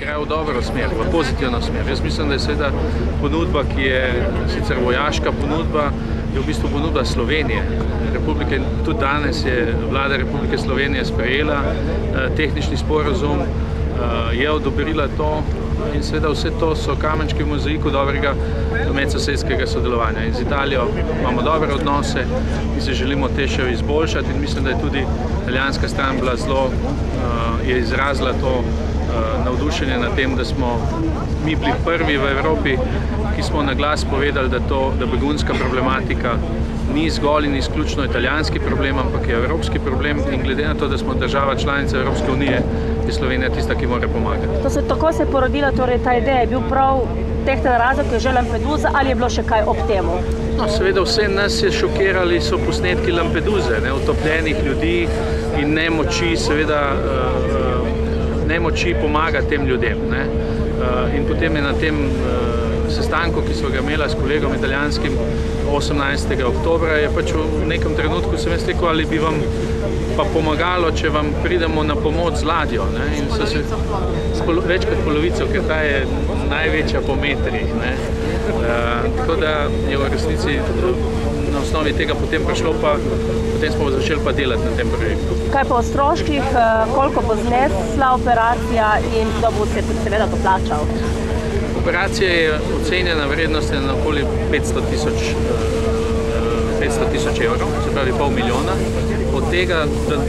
gre v dobro smer, v pozitivno smer. Jaz mislim, da je seveda ponudba, ki je sicer vojaška ponudba, je v bistvu ponudba Slovenije. Tudi danes je vlada Republike Slovenije sprejela tehnični sporazum, je odobrila to in seveda vse to so kamenčki v mozaiku dobrega medsosedskega sodelovanja. In z Italijo imamo dobre odnose in se želimo te še izboljšati in mislim, da je tudi italijanska stran bila zelo, je izrazila to navdušenje nad tem, da smo mi bili prvi v Evropi, ki smo na glas povedali, da begunska problematika ni zgolj in izključno italijanski problem, ampak je evropski problem in glede na to, da smo država članica Evropske unije, je Slovenija tista, ki mora pomagati. Tako se je porodila ta ideja, je bil prav tehten razlog, ki je že Lampedusa ali je bilo še kaj ob temu? No, seveda vse nas je šokirali so posnetki Lampeduze, utopljenih ljudi in nemoči, seveda nemoči pomaga tem ljudem. In potem je na tem sestanku, ki smo ga imela s kolegom italijanskim 18. oktobra, je pač v nekem trenutku sem jaz rekel, ali bi vam pa pomagalo, če vam pridemo na pomoč z ladjo. In so se več kot polovico, ker ta je največja po metrih. Tako da je v resnici na osnovi tega potem prišlo potem smo začeli pa delati na tem projektu. Kaj pa o stroških, koliko bo znesla operacija in kdo bo se seveda to plačal? Operacija je ocenjena vrednost na okoli 500 tisoč evrov, se pravi pol milijona. Od tega,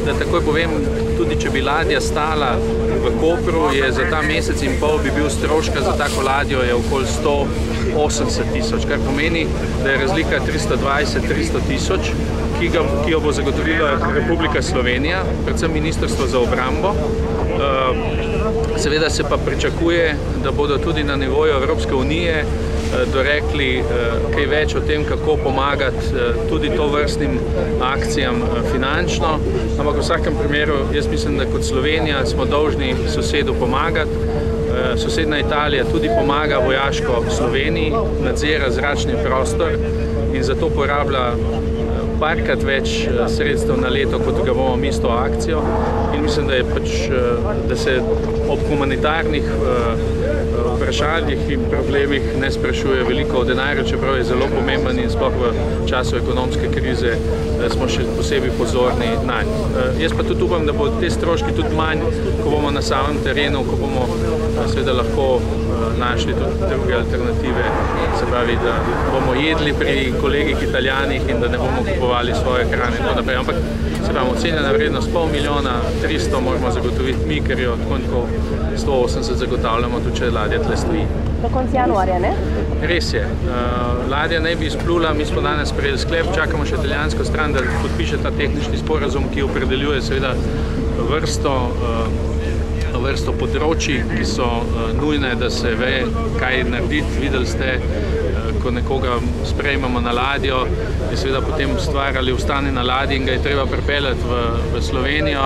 da takoj povem, tudi če bi ladja stala v Kopru, je za ta mesec in pol bi bil stroška za tako ladjo je okoli 180 tisoč, kar pomeni, da je razlika 320-300 tisoč, ki jo bo zagotovila Republika Slovenija, predvsem Ministrstvo za obrambo. Seveda se pa pričakuje, da bodo tudi na nivoju Evropske unije dorekli kaj več o tem, kako pomagati tudi tovrstnim akcijam finančno. Ampak v vsakem primeru, jaz mislim, da kot Slovenija smo dolžni sosedu pomagati. Sosedna Italija tudi pomaga vojaško Sloveniji, nadzira zračni prostor in zato porablja parkrat več sredstev na leto, kot ga bomo mi s to akcijo. In mislim, da se ob humanitarnih vprašanjih in problemih ne sprašuje veliko o denarju, čeprav je zelo pomemben in sploh v času ekonomske krize smo še posebej pozorni nanj. Jaz pa tudi upam, da bodo te stroški tudi manj, ko bomo na samem terenu, ko bomo seveda lahko našli tudi druge alternative, se pravi, da bomo jedli pri kolegih Italijanih in da ne bomo kupovali svoje hrane in tako naprej. Ampak se pravi, ocenjena vrednost pol milijona, 300 moramo zagotoviti mi, ker jo tako 180 zagotavljamo, tudi če ladja tle stoji. Do konca januarja, ne? Res je. Ladja naj bi izplula, mi smo danes sprejeli sklep, čakamo še italijansko stran, da podpiše ta tehnični sporazum, ki opredeljuje seveda vrsto področij, ki so nujne, da se ve, kaj narediti. Videli ste, ko nekoga sprejmemo na ladjo, je seveda potem stvar ali ostane na ladji in ga je treba pripeljati v Slovenijo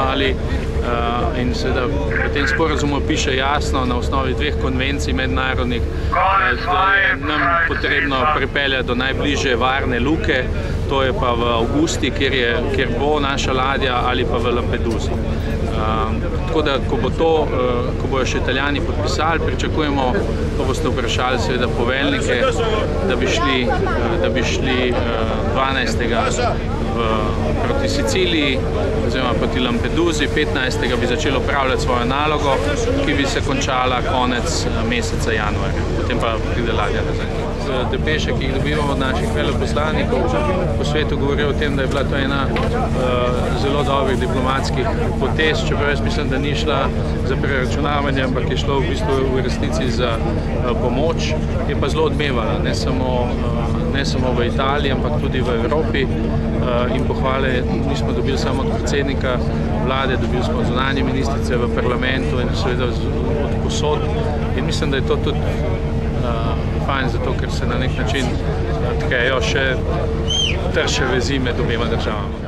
in seveda v tem sporazumu piše jasno na osnovi 2 konvencij mednarodnih, da je nam potrebno pripeljati do najbližje varne luke, to je pa v Augusti, kjer bo naša ladja ali pa v Lampedusi. Tako da, ko bojo še Italijani podpisali, pričakujemo, ko boste vprašali seveda poveljnike, da bi šli 12. proti Siciliji oziroma proti Lampedusi, 15. bi začeli opravljati svojo nalogo, ki bi se končala konec meseca januarja. Potem pa pride ladja nazaj. Depeše, ki jih dobivamo od naših veleposlanikov, po svetu govorijo o tem, da je bila to ena zelo dobrih diplomatskih potez, čeprav jaz mislim, da ni šla za preračunavanje, ampak je šlo v bistvu v resnici za pomoč. Je pa zelo odmevala, ne samo v Italiji, ampak tudi v Evropi. In pohvale nismo dobili samo od predsednika vlade, dobili smo od zunanje ministrice v parlamentu in seveda od posod. In mislim, da je to tudi fajn, zato ker se na nek način tkejo še trše vezi med obema državama.